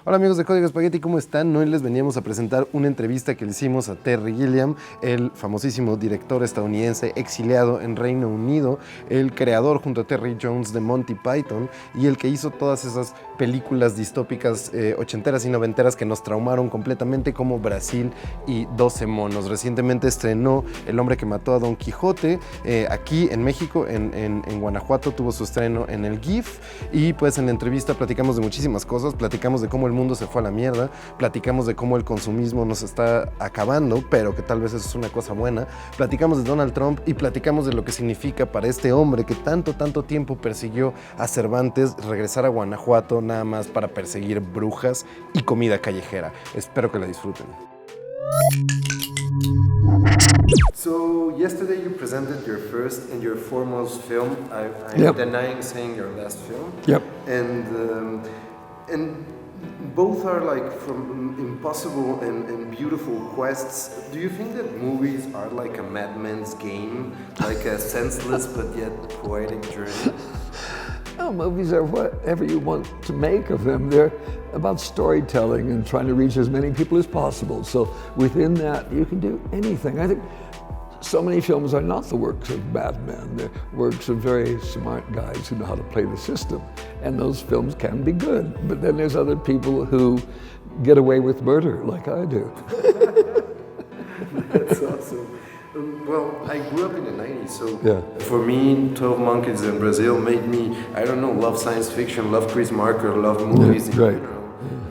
Hola amigos de Código Espagueti, ¿cómo están? Hoy les veníamos a presentar una entrevista que le hicimos a Terry Gilliam, el famosísimo director estadounidense exiliado en Reino Unido, el creador junto a Terry Jones de Monty Python y el que hizo todas esas películas distópicas ochenteras y noventeras que nos traumaron completamente, como Brasil y 12 monos. Recientemente estrenó El hombre que mató a Don Quijote aquí en México, en Guanajuato, tuvo su estreno en el GIF, y pues en la entrevista platicamos de muchísimas cosas, platicamos de cómo el mundo se fue a la mierda, platicamos de cómo el consumismo nos está acabando, pero que tal vez eso es una cosa buena, platicamos de Donald Trump y platicamos de lo que significa para este hombre que tanto tiempo persiguió a Cervantes regresar a Guanajuato nada más para perseguir brujas y comida callejera. Espero que la disfruten. So yesterday you presented your first and your foremost film. I'm denying saying your last film. Yep. And both are like from impossible and beautiful quests. Do you think that movies are like a madman's game, like a senseless but yet poetic journey? No, movies are whatever you want to make of them. They're about storytelling and trying to reach as many people as possible. So within that, you can do anything. I think so many films are not the works of madmen. They're works of very smart guys who know how to play the system. And those films can be good. But then there's other people who get away with murder, like I do. That's awesome. Well, I grew up in the 90s, so yeah. For me, 12 Monkeys in Brazil made me, I don't know, love science fiction, love Chris Marker, love movies. Yeah, right.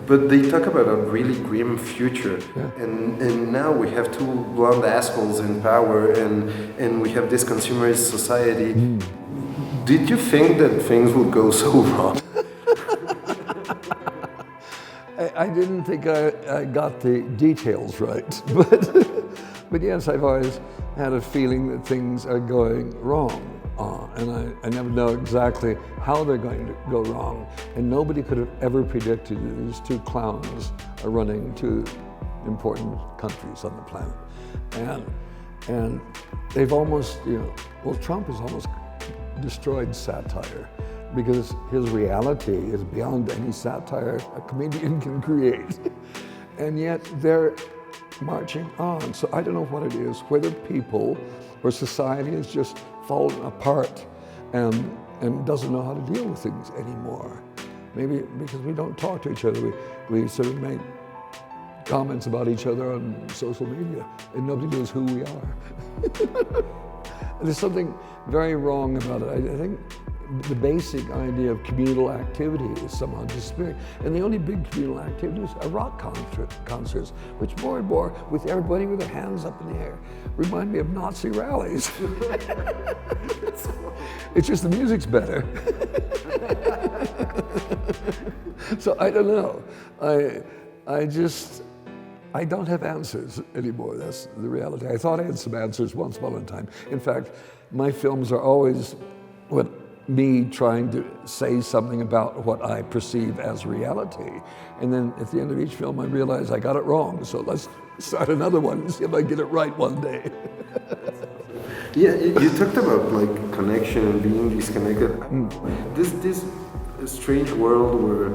But they talk about a really grim future, yeah. and now we have two blonde assholes in power, and we have this consumerist society. Did you think that things would go so wrong? I didn't think I got the details right, but yes, I've always had a feeling that things are going wrong. And I never know exactly how they're going to go wrong. And nobody could have ever predicted that these two clowns are running two important countries on the planet. And they've almost, Trump has almost destroyed satire, because his reality is beyond any satire a comedian can create. And yet they're marching on. So I don't know what it is, whether people or society has just fallen apart and doesn't know how to deal with things anymore. Maybe because we don't talk to each other. We sort of make comments about each other on social media, and nobody knows who we are. There's something very wrong about it. I think the basic idea of communal activity is somehow disappearing. And the only big communal activities are rock concerts, which more and more, with everybody with their hands up in the air, remind me of Nazi rallies. It's just the music's better. So I don't know. I don't have answers anymore. That's the reality. I thought I had some answers once upon a time. In fact, my films are always me trying to say something about what I perceive as reality. And then at the end of each film, I realize I got it wrong. So let's start another one and see if I get it right one day. Yeah, you talked about like connection and being disconnected. This strange world where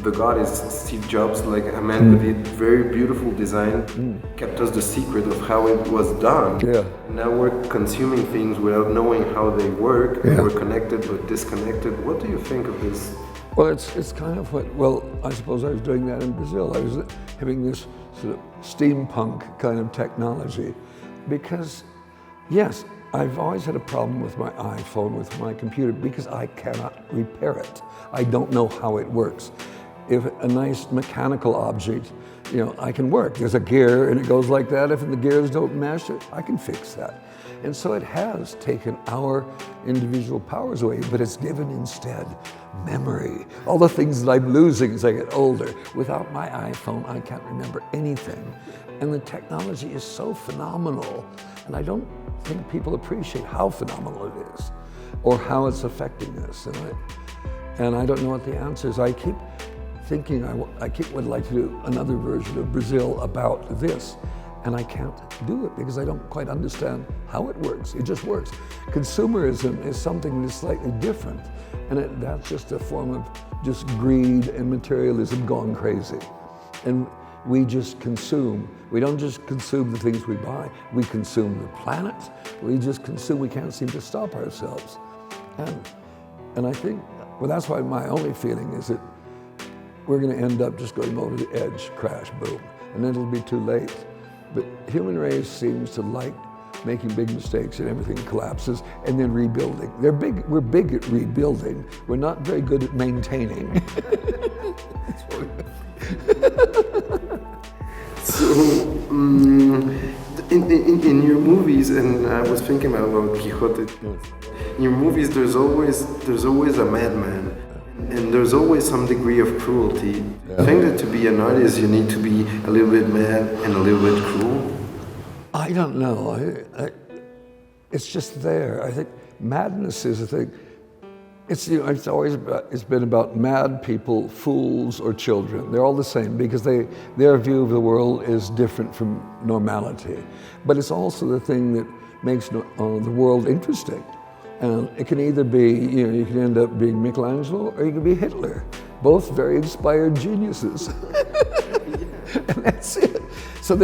the god is Steve Jobs, like a man with a very beautiful design, kept us the secret of how it was done. Yeah. Now we're consuming things without knowing how they work. Yeah. We're connected but disconnected. What do you think of this? Well, it's kind of I suppose I was doing that in Brazil. I was having this sort of steampunk kind of technology, because yes, I've always had a problem with my iPhone, with my computer, because I cannot repair it. I don't know how it works. If a nice mechanical object, I can work. There's a gear and it goes like that. If the gears don't mesh, I can fix that. And so it has taken our individual powers away, but it's given instead memory. All the things that I'm losing as I get older. Without my iPhone, I can't remember anything. And the technology is so phenomenal, and I don't think people appreciate how phenomenal it is, or how it's affecting us. And I don't know what the answer is. I keep thinking I would like to do another version of Brazil about this, and I can't do it because I don't quite understand how it works. It just works. Consumerism is something that's slightly different, and that's just a form of just greed and materialism gone crazy. And we just consume. We don't just consume the things we buy, we consume the planet. We just consume, we can't seem to stop ourselves. And I think, well, that's why my only feeling is that we're gonna end up just going over the edge, crash, boom, and then it'll be too late. But human race seems to like making big mistakes and everything collapses and then rebuilding. We're big at rebuilding. We're not very good at maintaining. So, in your movies, and I was thinking about Quixote, in your movies there's always a madman, and there's always some degree of cruelty. Yeah. I think that to be an artist you need to be a little bit mad and a little bit cruel. I don't know. It's just there. I think madness is a thing. It's been about mad people, fools, or children. They're all the same because their view of the world is different from normality. But it's also the thing that makes the world interesting. And it can either be, you can end up being Michelangelo or you can be Hitler. Both very inspired geniuses. And that's it. So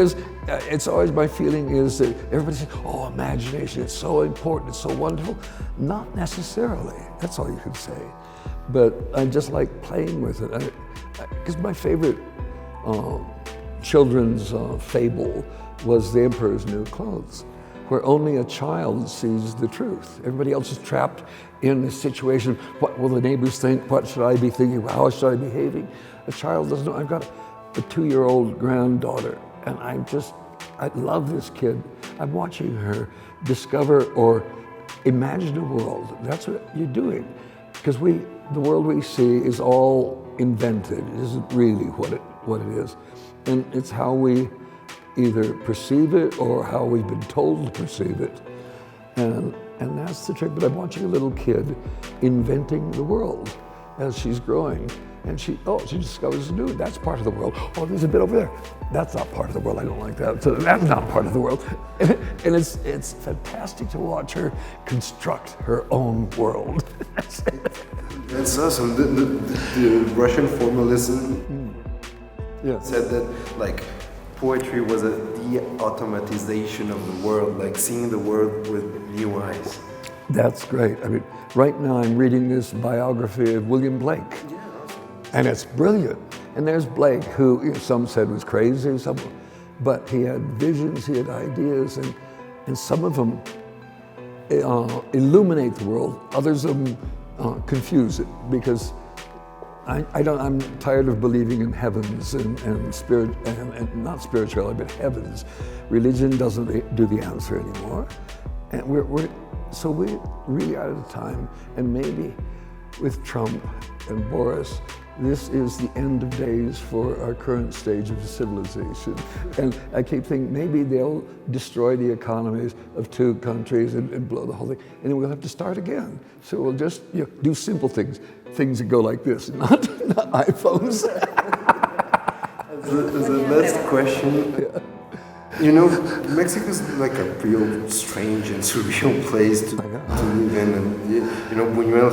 it's always my feeling is that everybody says, oh, imagination, it's so important, it's so wonderful. Not necessarily, that's all you can say. But I just like playing with it. Because my favorite children's fable was The Emperor's New Clothes, where only a child sees the truth. Everybody else is trapped in this situation. What will the neighbors think? What should I be thinking? How should I be behaving? A child doesn't know. I've got a 2-year-old granddaughter, and I love this kid. I'm watching her discover or imagine a world. That's what you're doing. Because the world we see is all invented. It isn't really what it is. And it's how we either perceive it or how we've been told to perceive it. And that's the trick. But I'm watching a little kid inventing the world as she's growing. And she discovers a new, that's part of the world. Oh, there's a bit over there. That's not part of the world, I don't like that. So that's not part of the world. And it's fantastic to watch her construct her own world. That's awesome. The Russian formalism said that like poetry was a de-automatization of the world, like seeing the world with new eyes. That's great. I mean, right now I'm reading this biography of William Blake. And it's brilliant. And there's Blake, who some said was crazy, but he had visions, he had ideas, and some of them illuminate the world, others of them confuse it, because I'm tired of believing in heavens and spirit, and not spirituality, but heavens. Religion doesn't do the answer anymore. And we're really out of time, and maybe with Trump and Boris, this is the end of days for our current stage of civilization. And I keep thinking maybe they'll destroy the economies of 2 countries and blow the whole thing, and then we'll have to start again. So we'll just do simple things that go like this, not iPhones. As a last question, Mexico's like a real strange and surreal place to live in. And, Buñuel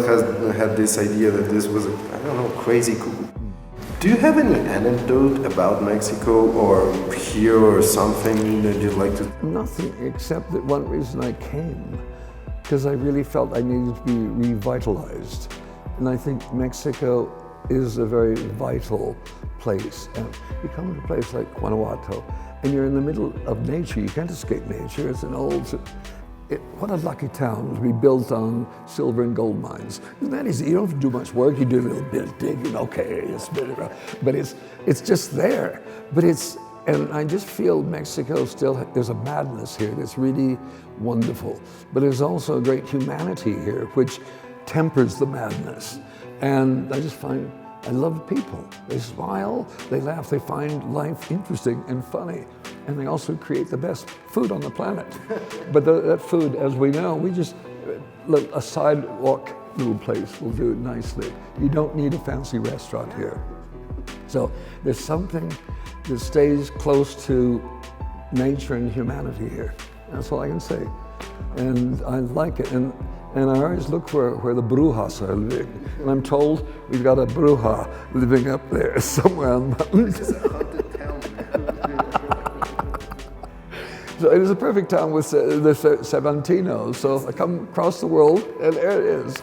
had this idea that this was crazy cool. Do you have any anecdote about Mexico or here or something that you'd like to? Nothing, except that one reason I came, because I really felt I needed to be revitalized. And I think Mexico is a very vital place. And you come to a place like Guanajuato, and you're in the middle of nature. You can't escape nature. It's an what a lucky town to be built on silver and gold mines. Isn't that easy? You don't have to do much work. You do a little bit of digging, okay, it's a bit around. But it's just there. And I just feel Mexico there's a madness here that's really wonderful. But there's also a great humanity here, which tempers the madness. And I just find, I love people. They smile, they laugh, they find life interesting and funny. And they also create the best food on the planet. But that food, as we know, a sidewalk little place will do it nicely. You don't need a fancy restaurant here. So there's something that stays close to nature and humanity here. That's all I can say. And I like it. And And I always look for where the brujas are living. And I'm told we've got a bruja living up there somewhere on the mountain. It's a haunted town. So it is a perfect town with the Cervantinos. So I come across the world and there it is.